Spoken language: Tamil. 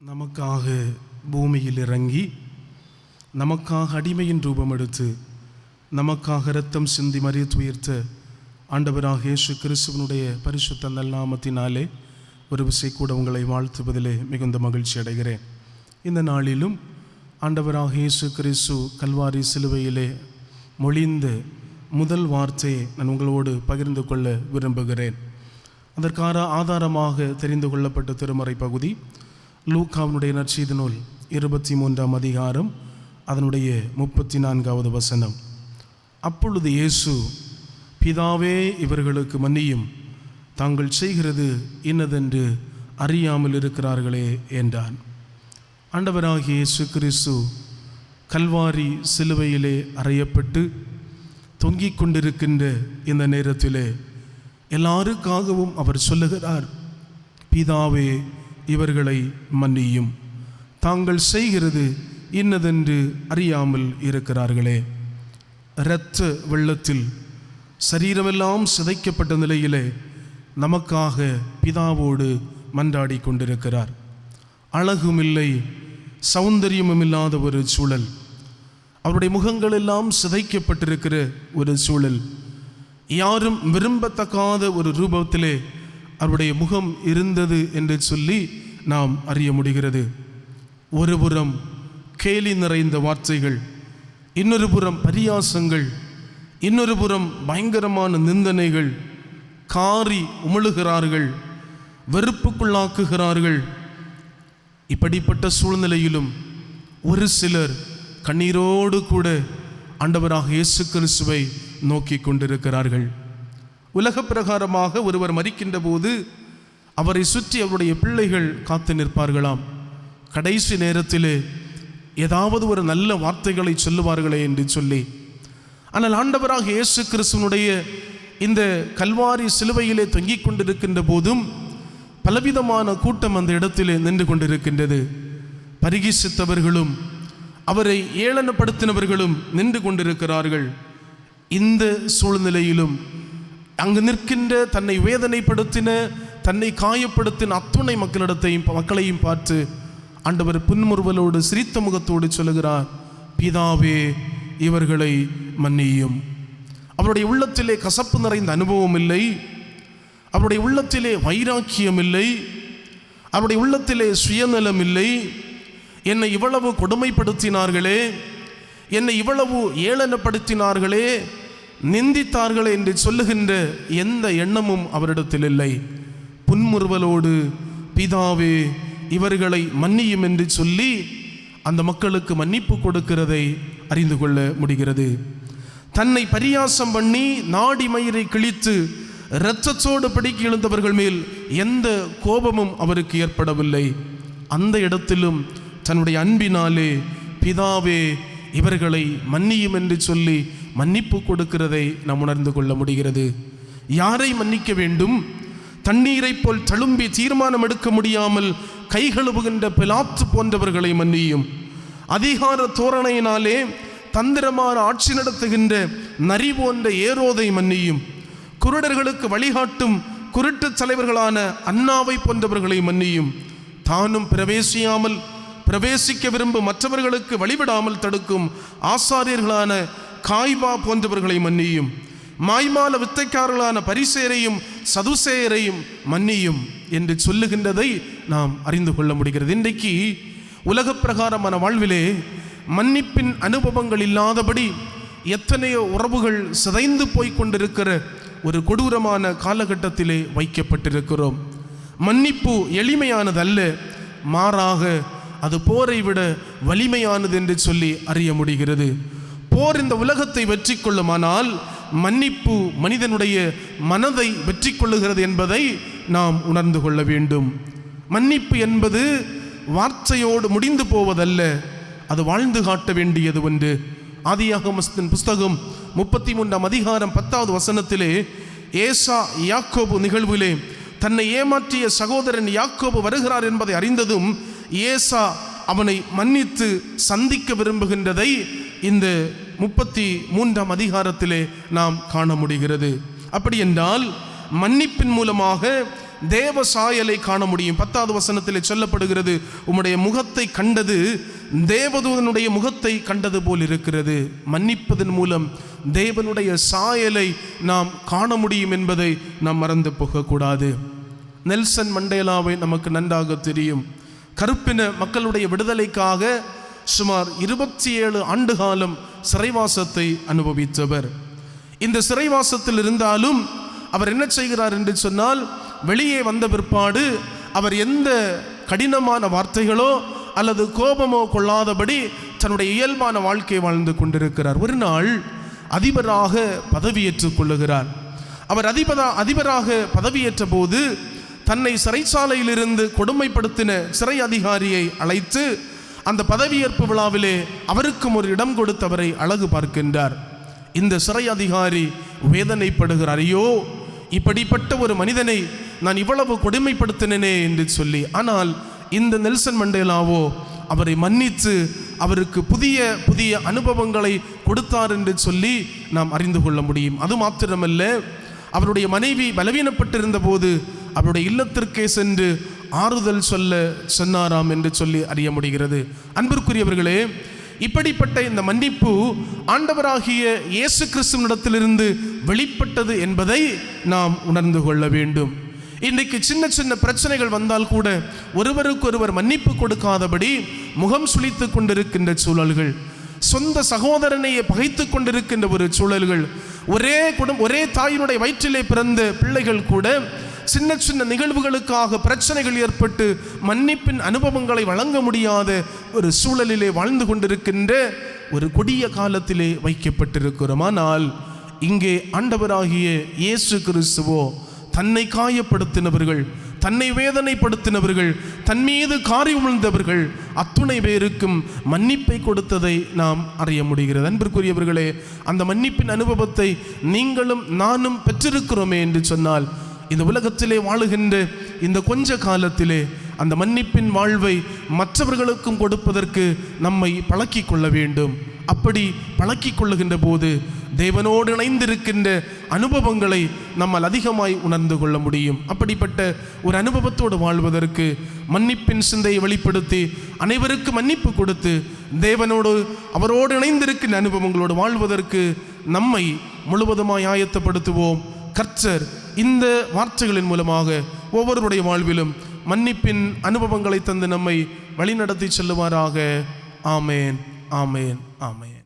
நமக்காக பூமியில் இறங்கி நமக்காக அடிமையின் ரூபம் எடுத்து நமக்காக இரத்தம் சிந்தி மரித்துயர்த்த ஆண்டவராக இயேசு கிறிஸ்துவனுடைய பரிசுத்த நல்நாமத்தினாலே ஒரு விசை கூட உங்களை வாழ்த்துவதிலே மிகுந்த மகிழ்ச்சி அடைகிறேன். இந்த நாளிலும் ஆண்டவராக இயேசு கிறிஸ்து கல்வாரி சிலுவையிலே மொழிந்த முதல் வார்த்தையை நான் உங்களோடு பகிர்ந்து கொள்ள விரும்புகிறேன். அதற்கான ஆதாரமாக தெரிந்து கொள்ளப்பட்ட திருமறை பகுதி லூக்காவினுடைய நற்செய்தி நூல் 23ஆம் அதிகாரம் அதனுடைய 34வது வசனம். அப்பொழுது இயேசு, பிதாவே இவர்களுக்கு மன்னியும், தாங்கள் செய்கிறது இன்னதென்று அறியாமல் இருக்கிறார்களே என்றான். ஆண்டவராகிய இயேசு கிறிஸ்து கல்வாரி சிலுவையிலே அறையப்பட்டு தொங்கிக் கொண்டிருக்கின்ற இந்த நேரத்திலே எல்லாருக்காகவும் அவர் சொல்லுகிறார், பிதாவே இவர்களை மன்னியும், தாங்கள் செய்கிறது இன்னதென்று அறியாமல் இருக்கிறார்களே. இரத்த வெள்ளத்தில் சரீரமெல்லாம் சிதைக்கப்பட்ட நிலையிலே நமக்காக பிதாவோடு மன்றாடி கொண்டிருக்கிறார். அழகும் இல்லை, சௌந்தரியமும் இல்லாத ஒரு சூழல், அவருடைய முகங்கள் எல்லாம் சிதைக்கப்பட்டிருக்கிற ஒரு சூழல், யாரும் விரும்பத்தக்காத ஒரு ரூபத்திலே அவருடைய முகம் இருந்தது என்று சொல்லி நாம் அறிய முடிகிறது. ஒரு புறம் கேலி நிறைந்த வார்த்தைகள், இன்னொரு புறம் பரியாசங்கள், இன்னொரு புறம் பயங்கரமான நிந்தனைகள், காரி உமிழுகிறார்கள், வெறுப்புக்குள்ளாக்குகிறார்கள். இப்படிப்பட்ட சூழ்நிலையிலும் ஒரு சிலர் கண்ணீரோடு கூட ஆண்டவராக இயேசு கிறிஸ்துவை நோக்கி கொண்டிருக்கிறார்கள். உலக பிரகாரமாக ஒருவர் மரிக்கின்ற போது அவரை சுற்றி அவருடைய பிள்ளைகள் காத்து நிற்பார்களாம். கடைசி நேரத்திலே ஏதாவது ஒரு நல்ல வார்த்தைகளை சொல்லுவார்களே என்று சொல்லி. ஆனால் ஆண்டவராக இயேசு கிறிஸ்துவனுடைய இந்த கல்வாரி சிலுவையிலே தொங்கிக் கொண்டிருக்கின்ற போதும் பலவிதமான கூட்டம் அந்த இடத்திலே நின்று கொண்டிருக்கின்றது. பரிகசித்தவர்களும் அவரை ஏளனப்படுத்தினவர்களும் நின்று கொண்டிருக்கிறார்கள். இந்த சூழ்நிலையிலும் அங்கு நிற்கின்ற தன்னை வேதனைப்படுத்தின, தன்னை காயப்படுத்தின அத்துணை மக்களையும் பார்த்து ஆண்டவர் புன்முறுவலோடு சிரித்த முகத்தோடு சொல்லுகிறார், பிதாவே இவர்களை மன்னியும். அவருடைய உள்ளத்திலே கசப்பு நிறைந்த அனுபவம் இல்லை, அவருடைய உள்ளத்திலே வைராக்கியம் இல்லை, அவருடைய உள்ளத்திலே சுயநலம் இல்லை. என்னை இவ்வளவு கொடுமைப்படுத்தினார்களே, என்னை இவ்வளவு ஏளனப்படுத்தினார்களே, நிந்தித்தார்களே என்று சொல்லுகின்ற எந்த எண்ணமும் அவரிடத்தில் இல்லை. புன்முறுவலோடு பிதாவே இவர்களை மன்னியும் என்று சொல்லி அந்த மக்களுக்கு மன்னிப்பு கொடுக்கிறதை அறிந்து கொள்ள முடிகிறது. தன்னை பரியாசம் பண்ணி நாடி மயிரை கிழித்து இரத்தத்தோடு பிடிக்கி எழுந்தவர்கள் மேல் எந்த கோபமும் அவருக்கு ஏற்படவில்லை. அந்த இடத்திலும் தன்னுடைய அன்பினாலே பிதாவே இவர்களை மன்னியும் என்று சொல்லி மன்னிப்பு கொடுக்கிறதை நாம் உணர்ந்து கொள்ள முடிகிறது. யாரை மன்னிக்க வேண்டும்? தண்ணீரை போல் தழும்பி தீர்மானம் எடுக்க முடியாமல் கைகழுவுகின்ற பிலாத்து போன்றவர்களை மன்னியும். அதிகார தோரணையினாலே தந்திரமான ஆட்சி நடத்துகின்ற நரி போன்ற ஏரோதை மன்னியும். குருடர்களுக்கு வழிகாட்டும் குருட்டு தலைவர்களான அண்ணாவை போன்றவர்களை மன்னியும். தானும் பிரவேசிக்க விரும்பும் மற்றவர்களுக்கு வழிவிடாமல் தடுக்கும் ஆசாரியர்களான காய்பா போன்றவர்களை மன்னியும். மாய்மால வித்தைக்காரர்களான பரிசேரையும் சதுசேயரையும் மன்னியும் என்று சொல்லுகின்றதை நாம் அறிந்து கொள்ள முடிகிறது. இன்றைக்கு உலக பிரகாரமான வாழ்விலே மன்னிப்பின் அனுபவங்கள் இல்லாதபடி எத்தனையோ உறவுகள் சிதைந்து போய் கொண்டிருக்கிற ஒரு கொடூரமான காலகட்டத்திலே வைக்கப்பட்டிருக்கிறோம். மன்னிப்பு எளிமையானதல்ல, மாறாக அது போரை விட வலிமையானது என்று சொல்லி அறிய முடிகிறது. போர் இந்த உலகத்தை வெற்றி கொள்ளுமானால் மன்னிப்பு மனிதனுடைய மனதை வெற்றி கொள்ளுகிறது என்பதை நாம் உணர்ந்து கொள்ள வேண்டும். மன்னிப்பு என்பது வார்த்தையோடு முடிந்து போவதல்ல, அது வாழ்ந்து காட்ட வேண்டியது ஒன்று. ஆதியாகமத்தின் புஸ்தகம் 33ஆம் அதிகாரம் 10வது வசனத்திலே ஏசா யாக்கோபு நிகழ்விலே தன்னை ஏமாற்றிய சகோதரன் யாக்கோபு வருகிறார் என்பதை அறிந்ததும் ஏசா அவனை மன்னித்து சந்திக்க விரும்புகின்றதை இந்த 33ஆம் அதிகாரத்திலே நாம் காண முடிகிறது. அப்படி என்றால் மன்னிப்பின் மூலமாக தேவ சாயலை காண முடியும். 10வது வசனத்தில் சொல்லப்படுகிறது, உம்முடைய முகத்தை கண்டது தேவதூதனுடைய முகத்தை கண்டது போல் இருக்கிறது. மன்னிப்பதன் மூலம் தேவனுடைய சாயலை நாம் காண முடியும் என்பதை நாம் மறந்து போகக்கூடாது. நெல்சன் மண்டேலாவை நமக்கு நன்றாக தெரியும். கருப்பின மக்களுடைய விடுதலைக்காக சுமார் 27 ஆண்டு காலம் சிறைவாசத்தை அனுபவித்தவர். இந்த சிறைவாசத்தில் இருந்தாலும் அவர் என்ன செய்கிறார் என்று சொன்னால், வெளியே வந்த பிற்பாடு அவர் எந்த கடினமான வார்த்தைகளோ அல்லது கோபமோ கொள்ளாதபடி தன்னுடைய இயல்பான வாழ்க்கையை வாழ்ந்து கொண்டிருக்கிறார். ஒரு நாள் அதிபராக பதவியேற்றுக் கொள்ளுகிறார். அவர் அதிபராக பதவியேற்ற போது தன்னை சிறைச்சாலையிலிருந்து கொடுமைப்படுத்தின சிறை அதிகாரியை அழைத்து அந்த பதவியேற்பு விழாவிலே அவருக்கும் ஒரு இடம் கொடுத்து அவரை அழகு பார்க்கின்றார். இந்த சிறை அதிகாரி வேதனைப்படுகிறார், ஐயோ, இப்படிப்பட்ட ஒரு மனிதனை நான் இவ்வளவு கொடுமைப்படுத்தினேனே என்று சொல்லி. ஆனால் இந்த நெல்சன் மண்டேலாவோ அவரை மன்னித்து அவருக்கு புதிய புதிய அனுபவங்களை கொடுத்தார் என்று சொல்லி நாம் அறிந்து கொள்ள முடியும். அது மாத்திரமல்ல, அவருடைய மனைவி பலவீனப்பட்டிருந்த போது அவருடைய இல்லத்திற்கே சென்று ஆறுதல் சொன்னாராம் என்று சொல்லி அறிய முடிகிறது. அன்பிற்குரியவர்களே, இப்படிப்பட்ட இந்த மன்னிப்பு ஆண்டவராகிய இயேசு கிறிஸ்துவினிடத்திலிருந்து வெளிப்பட்டது என்பதை நாம் உணர்ந்து கொள்ள வேண்டும். இன்றைக்கு சின்ன சின்ன பிரச்சனைகள் வந்தால் கூட ஒருவருக்கொருவர் மன்னிப்பு கொடுக்காதபடி முகம் சுளித்து கொண்டிருக்கின்ற சூழல்கள், சொந்த சகோதரனையே பகைத்து கொண்டிருக்கின்ற ஒரு சூழல்கள், ஒரே தாயினுடைய வயிற்றிலே பிறந்த பிள்ளைகள் கூட சின்ன சின்ன நிகழ்வுகளுக்காக பிரச்சனைகள் ஏற்பட்டு மன்னிப்பின் அனுபவங்களை வழங்க முடியாத ஒரு சூழலிலே வாழ்ந்து கொண்டிருக்கின்ற ஒரு கொடிய காலத்திலே வைக்கப்பட்டிருக்கிறோம். ஆனால் இங்கே ஆண்டவராகிய இயேசு கிறிஸ்துவோ தன்னை காயப்படுத்தினவர்கள், தன்னை வேதனைப்படுத்தினவர்கள், தன் மீது காரியம் விழுந்தவர்கள் அத்துணை பேருக்கும் மன்னிப்பை கொடுத்ததை நாம் அறிய முடிகிறது. அன்பிற்குரியவர்களே, அந்த மன்னிப்பின் அனுபவத்தை நீங்களும் நானும் பெற்றிருக்கிறோமே என்று சொன்னால், இந்த உலகத்திலே வாழுகின்ற இந்த கொஞ்ச காலத்திலே அந்த மன்னிப்பின் வாழ்வை மற்றவர்களுக்கும் கொடுப்பதற்கு நம்மை பழக்கிக் கொள்ள வேண்டும். அப்படி பழக்கிக் கொள்ளுகின்ற போது தேவனோடு இணைந்திருக்கின்ற அனுபவங்களை நம்மால் அதிகமாய் உணர்ந்து கொள்ள முடியும். அப்படிப்பட்ட ஒரு அனுபவத்தோடு வாழ்வதற்கு மன்னிப்பின் சிந்தையை வெளிப்படுத்தி அனைவருக்கும் மன்னிப்பு கொடுத்து தேவனோடு அவரோடு இணைந்திருக்கின்ற அனுபவங்களோடு வாழ்வதற்கு நம்மை முழுவதுமாய் ஆயத்தப்படுத்துவோம். கர்த்தர் இந்த வார்த்தைகளின் மூலமாக ஒவ்வொருவருடைய வாழ்விலும் மன்னிப்பின் அனுபவங்களை தந்து நம்மை வழிநடத்தி செல்லுவாராக. ஆமேன், ஆமேன், ஆமேன்.